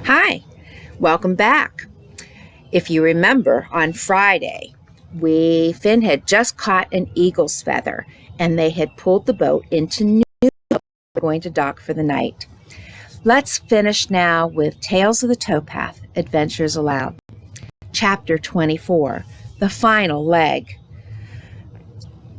Hi, welcome back. If you remember, on Friday, Finn had just caught an eagle's feather, and they had pulled the boat into New Hope. We're going to dock for the night. Let's finish now with Tales of the Towpath, Adventures Aloud. Chapter 24, the final leg.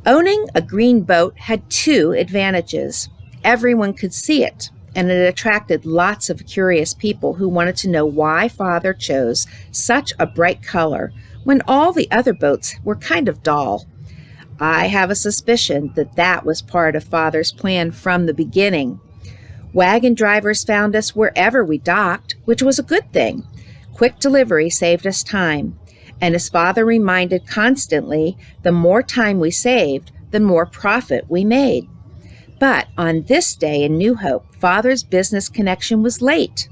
Owning a green boat had two advantages. Everyone could see it, and it attracted lots of curious people who wanted to know why Father chose such a bright color when all the other boats were kind of dull. I have a suspicion that that was part of Father's plan from the beginning. Wagon drivers found us wherever we docked, which was a good thing. Quick delivery saved us time, and as Father reminded constantly, the more time we saved, the more profit we made. But on this day in New Hope, Father's business connection was late,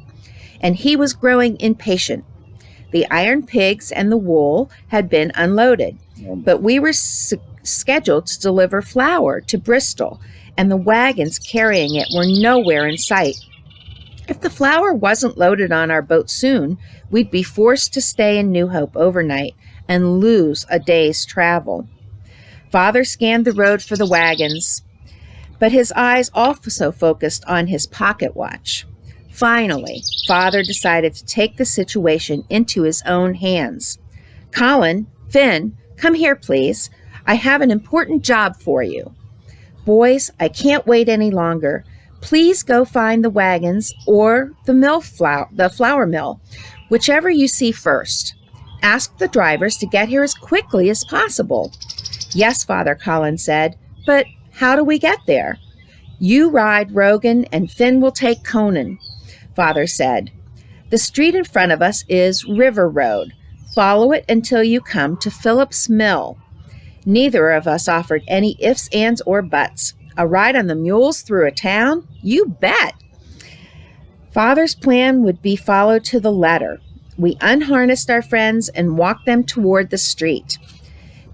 and he was growing impatient. The iron pigs and the wool had been unloaded, but we were scheduled to deliver flour to Bristol, and the wagons carrying it were nowhere in sight. If the flour wasn't loaded on our boat soon, we'd be forced to stay in New Hope overnight and lose a day's travel. Father scanned the road for the wagons, but his eyes also focused on his pocket watch. Finally, Father decided to take the situation into his own hands. "Colin, Finn, come here, please. I have an important job for you. Boys, I can't wait any longer. Please go find the wagons or the flour mill, whichever you see first. Ask the drivers to get here as quickly as possible." "Yes, Father," Colin said, "but how do we get there?" "You ride Rogan and Finn will take Conan," Father said. "The street in front of us is River Road. Follow it until you come to Philip's Mill." Neither of us offered any ifs, ands, or buts. A ride on the mules through a town? You bet! Father's plan would be followed to the letter. We unharnessed our friends and walked them toward the street.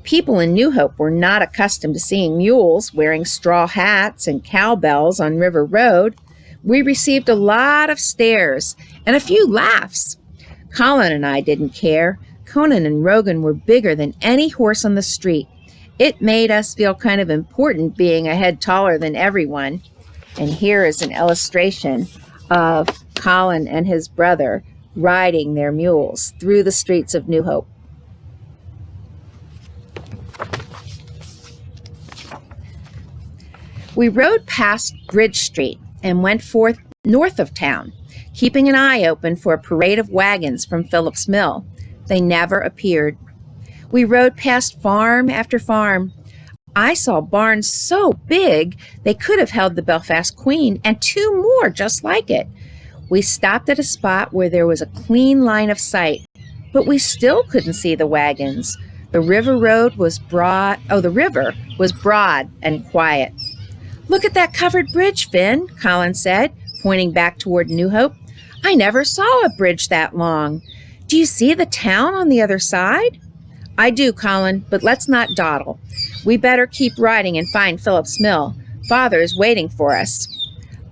People in New Hope were not accustomed to seeing mules wearing straw hats and cowbells on River Road. We received a lot of stares and a few laughs. Colin and I didn't care. Conan and Rogan were bigger than any horse on the street. It made us feel kind of important being a head taller than everyone. And here is an illustration of Colin and his brother riding their mules through the streets of New Hope. We rode past Bridge Street and went north of town, keeping an eye open for a parade of wagons from Philip's Mill. They never appeared. We rode past farm after farm. I saw barns so big they could have held the Belfast Queen and two more just like it. We stopped at a spot where there was a clean line of sight, but we still couldn't see the wagons. The river was broad and quiet. "Look at that covered bridge, Finn," Colin said, pointing back toward New Hope. "I never saw a bridge that long. Do you see the town on the other side?" "I do, Colin, but let's not dawdle. We better keep riding and find Philip's Mill. Father is waiting for us."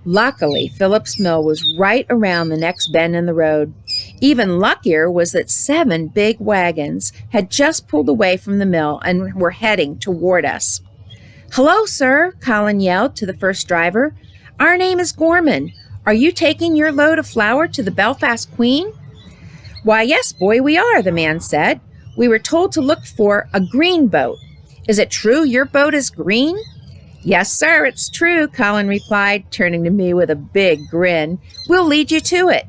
Luckily, Philip's Mill was right around the next bend in the road. Even luckier was that 7 big wagons had just pulled away from the mill and were heading toward us. "Hello, sir," Colin yelled to the first driver. "Our name is Gorman. Are you taking your load of flour to the Belfast Queen?" "Why, yes, boy, we are," the man said. "We were told to look for a green boat. Is it true your boat is green?" "Yes, sir, it's true," Colin replied, turning to me with a big grin. "We'll lead you to it."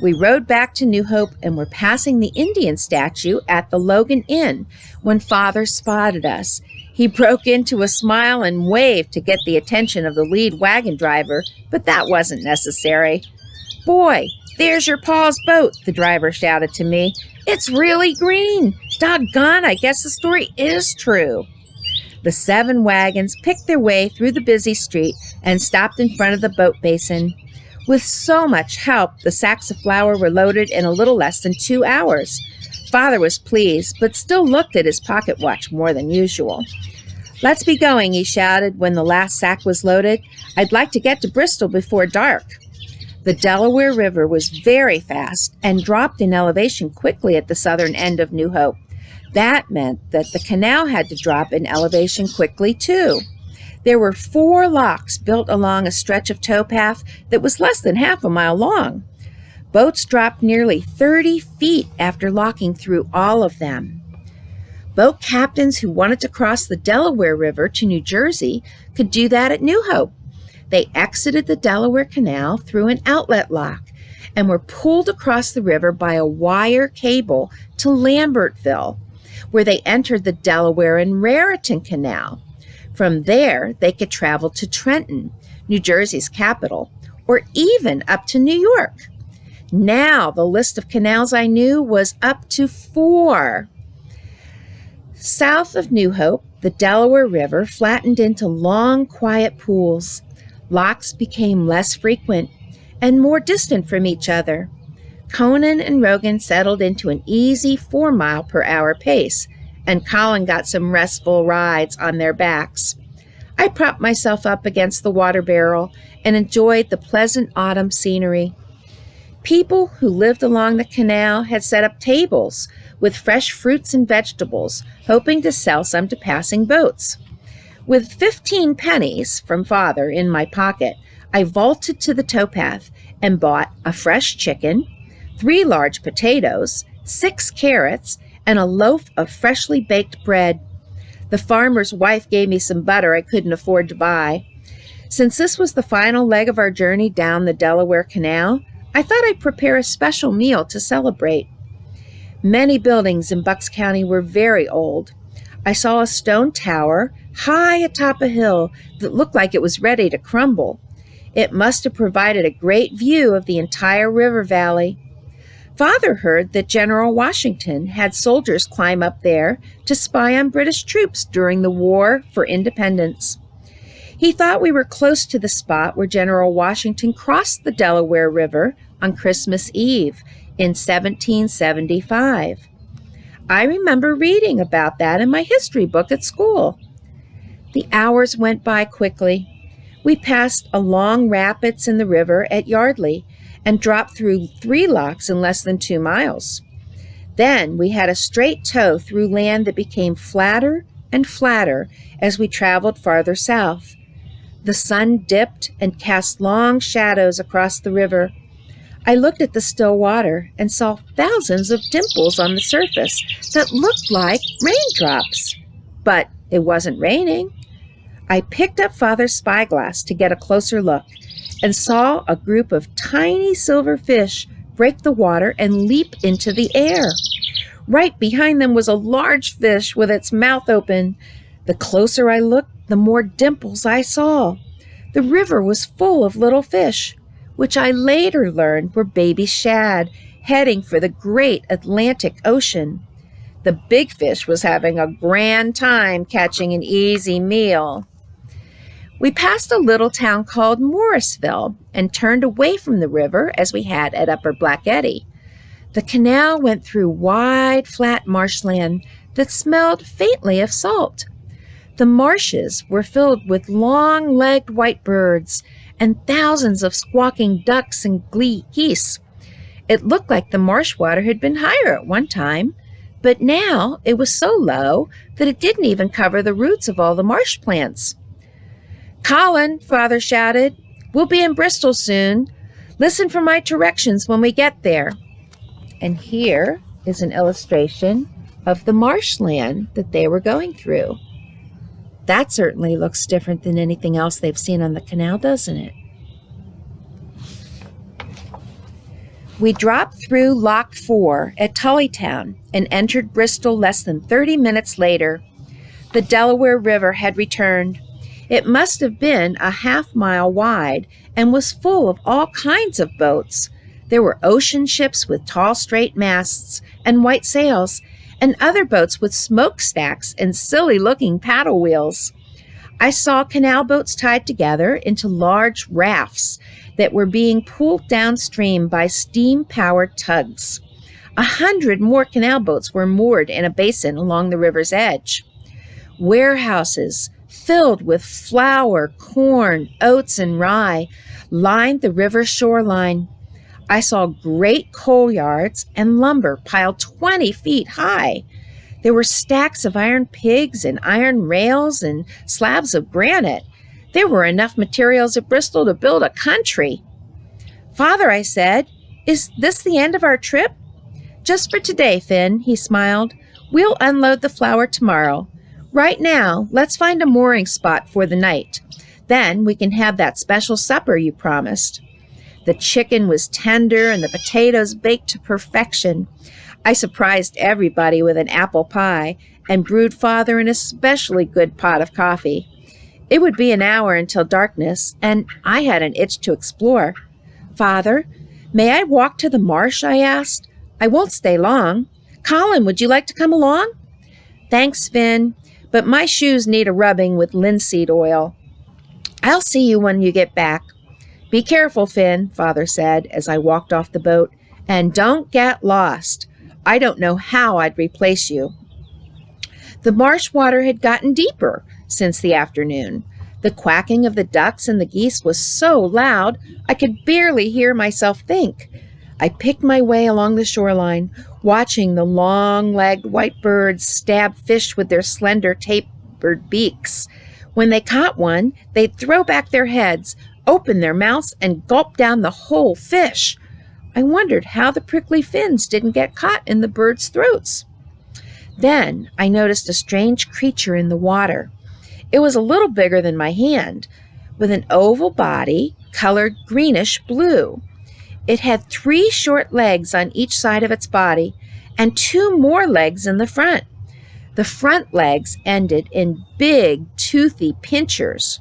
We rode back to New Hope and were passing the Indian statue at the Logan Inn when Father spotted us. He broke into a smile and waved to get the attention of the lead wagon driver, but that wasn't necessary. "Boy, there's your pa's boat," the driver shouted to me. "It's really green. Doggone, I guess the story is true." The 7 wagons picked their way through the busy street and stopped in front of the boat basin. With so much help, the sacks of flour were loaded in a little less than 2 hours. Father was pleased, but still looked at his pocket watch more than usual. "Let's be going," he shouted when the last sack was loaded. "I'd like to get to Bristol before dark." The Delaware River was very fast and dropped in elevation quickly at the southern end of New Hope. That meant that the canal had to drop in elevation quickly, too. There were 4 locks built along a stretch of towpath that was less than half a mile long. Boats dropped nearly 30 feet after locking through all of them. Boat captains who wanted to cross the Delaware River to New Jersey could do that at New Hope. They exited the Delaware Canal through an outlet lock and were pulled across the river by a wire cable to Lambertville, where they entered the Delaware and Raritan Canal. From there, they could travel to Trenton, New Jersey's capital, or even up to New York. Now, the list of canals I knew was up to 4. South of New Hope, the Delaware River flattened into long, quiet pools. Locks became less frequent and more distant from each other. Conan and Rogan settled into an easy 4-mile-per-hour pace, and Colin got some restful rides on their backs. I propped myself up against the water barrel and enjoyed the pleasant autumn scenery. People who lived along the canal had set up tables with fresh fruits and vegetables, hoping to sell some to passing boats. With 15 pennies from Father in my pocket, I vaulted to the towpath and bought a fresh chicken, 3 large potatoes, 6 carrots, and a loaf of freshly baked bread. The farmer's wife gave me some butter I couldn't afford to buy. Since this was the final leg of our journey down the Delaware Canal, I thought I'd prepare a special meal to celebrate. Many buildings in Bucks County were very old. I saw a stone tower high atop a hill that looked like it was ready to crumble. It must have provided a great view of the entire river valley. Father heard that General Washington had soldiers climb up there to spy on British troops during the War for Independence. He thought we were close to the spot where General Washington crossed the Delaware River on Christmas Eve in 1775. I remember reading about that in my history book at school. The hours went by quickly. We passed a long rapids in the river at Yardley and dropped through 3 locks in less than 2 miles. Then we had a straight tow through land that became flatter and flatter as we traveled farther south. The sun dipped and cast long shadows across the river. I looked at the still water and saw thousands of dimples on the surface that looked like raindrops. But it wasn't raining. I picked up Father's spyglass to get a closer look and saw a group of tiny silver fish break the water and leap into the air. Right behind them was a large fish with its mouth open. The closer I looked, the more dimples I saw. The river was full of little fish, which I later learned were baby shad heading for the great Atlantic Ocean. The big fish was having a grand time catching an easy meal. We passed a little town called Morrisville and turned away from the river as we had at Upper Black Eddy. The canal went through wide, flat marshland that smelled faintly of salt. The marshes were filled with long-legged white birds and thousands of squawking ducks and geese. It looked like the marsh water had been higher at one time, but now it was so low that it didn't even cover the roots of all the marsh plants. "Colin," Father shouted, "we'll be in Bristol soon. Listen for my directions when we get there." And here is an illustration of the marshland that they were going through. That certainly looks different than anything else they've seen on the canal, doesn't it? We dropped through Lock 4 at Tullytown and entered Bristol less than 30 minutes later. The Delaware River had returned. It must have been a half-mile wide and was full of all kinds of boats. There were ocean ships with tall, straight masts and white sails, and other boats with smokestacks and silly-looking paddle wheels. I saw canal boats tied together into large rafts that were being pulled downstream by steam-powered tugs. 100 more canal boats were moored in a basin along the river's edge. Warehouses filled with flour, corn, oats, and rye lined the river shoreline. I saw great coal yards and lumber piled 20 feet high. There were stacks of iron pigs and iron rails and slabs of granite. There were enough materials at Bristol to build a country. "Father," I said, "is this the end of our trip?" "Just for today, Finn," he smiled. "We'll unload the flour tomorrow. Right now, let's find a mooring spot for the night. Then we can have that special supper you promised." The chicken was tender and the potatoes baked to perfection. I surprised everybody with an apple pie and brewed Father an especially good pot of coffee. It would be an hour until darkness, and I had an itch to explore. "Father, may I walk to the marsh?" I asked. "I won't stay long. Colin, would you like to come along?" "Thanks, Finn, but my shoes need a rubbing with linseed oil. I'll see you when you get back." "Be careful, Finn," Father said as I walked off the boat, "and don't get lost. I don't know how I'd replace you." The marsh water had gotten deeper since the afternoon. The quacking of the ducks and the geese was so loud I could barely hear myself think. I picked my way along the shoreline, watching the long-legged white birds stab fish with their slender tapered beaks. When they caught one, they'd throw back their heads, open their mouths, and gulp down the whole fish. I wondered how the prickly fins didn't get caught in the birds' throats. Then I noticed a strange creature in the water. It was a little bigger than my hand, with an oval body colored greenish-blue. It had 3 short legs on each side of its body and 2 more legs in the front. The front legs ended in big, toothy pincers.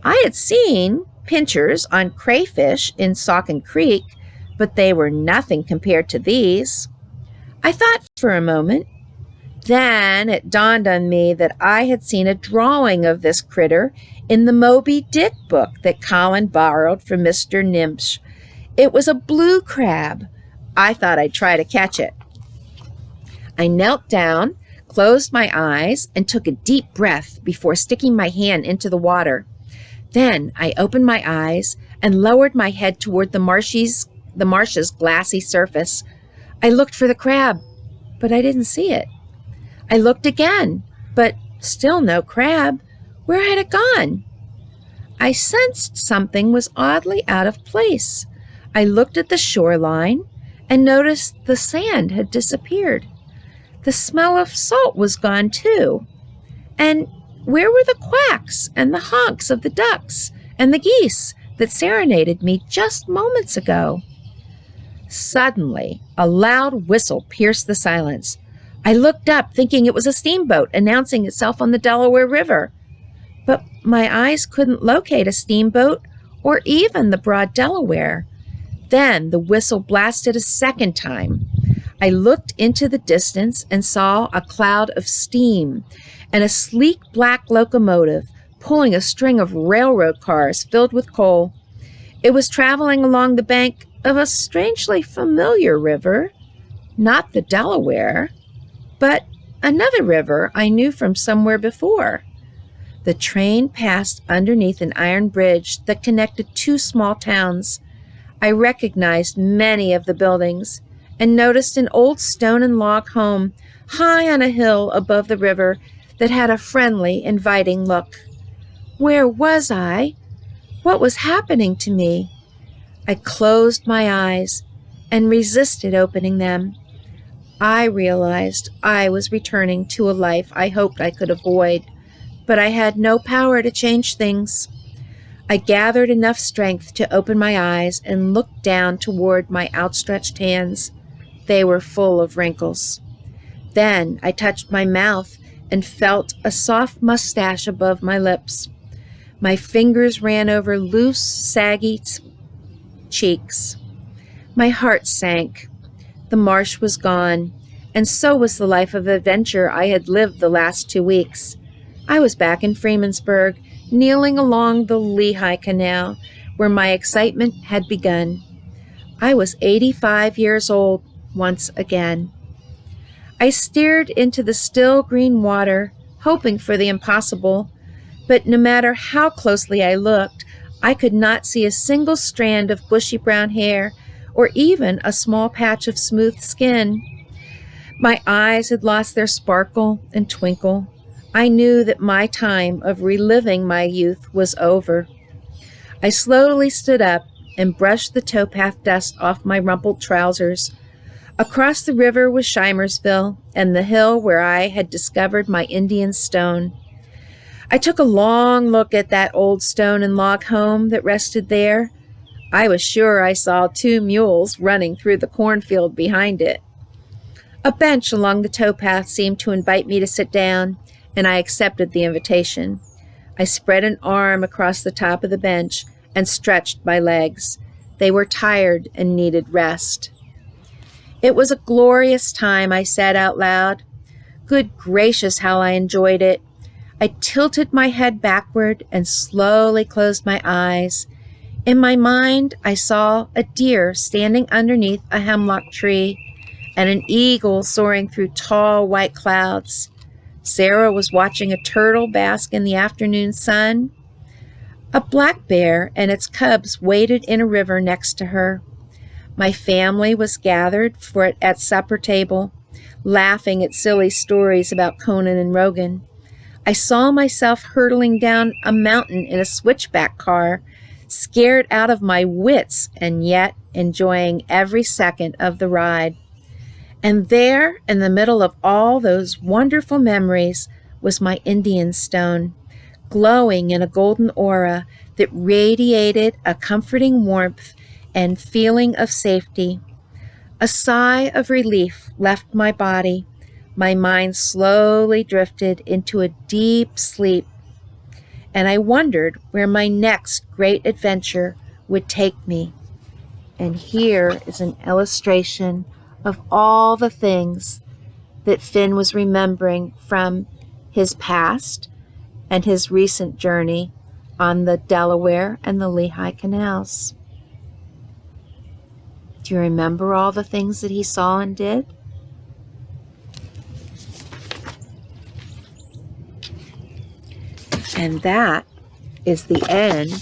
I had seen pincers on crayfish in Saucon Creek, but they were nothing compared to these. I thought for a moment. Then it dawned on me that I had seen a drawing of this critter in the Moby Dick book that Colin borrowed from Mr. Nimsh. It was a blue crab. I thought I'd try to catch it. I knelt down, closed my eyes, and took a deep breath before sticking my hand into the water. Then I opened my eyes and lowered my head toward the marsh's glassy surface. I looked for the crab, but I didn't see it. I looked again, but still no crab. Where had it gone? I sensed something was oddly out of place. I looked at the shoreline and noticed the sand had disappeared. The smell of salt was gone too. And where were the quacks and the honks of the ducks and the geese that serenaded me just moments ago? Suddenly, a loud whistle pierced the silence. I looked up, thinking it was a steamboat announcing itself on the Delaware River. But my eyes couldn't locate a steamboat or even the broad Delaware. Then the whistle blasted a second time. I looked into the distance and saw a cloud of steam and a sleek black locomotive pulling a string of railroad cars filled with coal. It was traveling along the bank of a strangely familiar river, not the Delaware, but another river I knew from somewhere before. The train passed underneath an iron bridge that connected 2 small towns. I recognized many of the buildings and noticed an old stone and log home high on a hill above the river that had a friendly, inviting look. Where was I? What was happening to me? I closed my eyes and resisted opening them. I realized I was returning to a life I hoped I could avoid, but I had no power to change things. I gathered enough strength to open my eyes and looked down toward my outstretched hands. They were full of wrinkles. Then I touched my mouth and felt a soft mustache above my lips. My fingers ran over loose, saggy cheeks. My heart sank. The marsh was gone, and so was the life of adventure I had lived the last 2 weeks. I was back in Freemansburg, kneeling along the Lehigh Canal, where my excitement had begun. I was 85 years old once again. I stared into the still green water, hoping for the impossible, but no matter how closely I looked, I could not see a single strand of bushy brown hair or even a small patch of smooth skin. My eyes had lost their sparkle and twinkle. I knew that my time of reliving my youth was over. I slowly stood up and brushed the towpath dust off my rumpled trousers. Across the river was Shimersville and the hill where I had discovered my Indian stone. I took a long look at that old stone and log home that rested there. I was sure I saw 2 mules running through the cornfield behind it. A bench along the towpath seemed to invite me to sit down, and I accepted the invitation. I spread an arm across the top of the bench and stretched my legs. They were tired and needed rest. "It was a glorious time," I said out loud. Good gracious, how I enjoyed it. I tilted my head backward and slowly closed my eyes. In my mind, I saw a deer standing underneath a hemlock tree and an eagle soaring through tall white clouds. Sarah was watching a turtle bask in the afternoon sun. A black bear and its cubs waded in a river next to her. My family was gathered at supper table, laughing at silly stories about Conan and Rogan. I saw myself hurtling down a mountain in a switchback car, scared out of my wits and yet enjoying every second of the ride. And there, in the middle of all those wonderful memories, was my Indian stone, glowing in a golden aura that radiated a comforting warmth and feeling of safety. A sigh of relief left my body. My mind slowly drifted into a deep sleep, and I wondered where my next great adventure would take me. And here is an illustration of all the things that Finn was remembering from his past and his recent journey on the Delaware and the Lehigh Canals. Do you remember all the things that he saw and did? And that is the end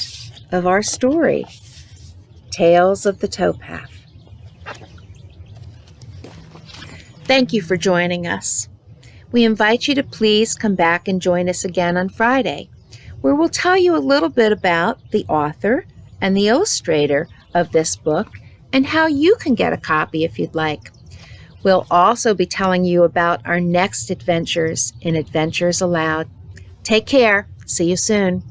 of our story, Tales of the Towpath. Thank you for joining us. We invite you to please come back and join us again on Friday, where we'll tell you a little bit about the author and the illustrator of this book and how you can get a copy if you'd like. We'll also be telling you about our next adventures in Adventures Aloud. Take care. See you soon.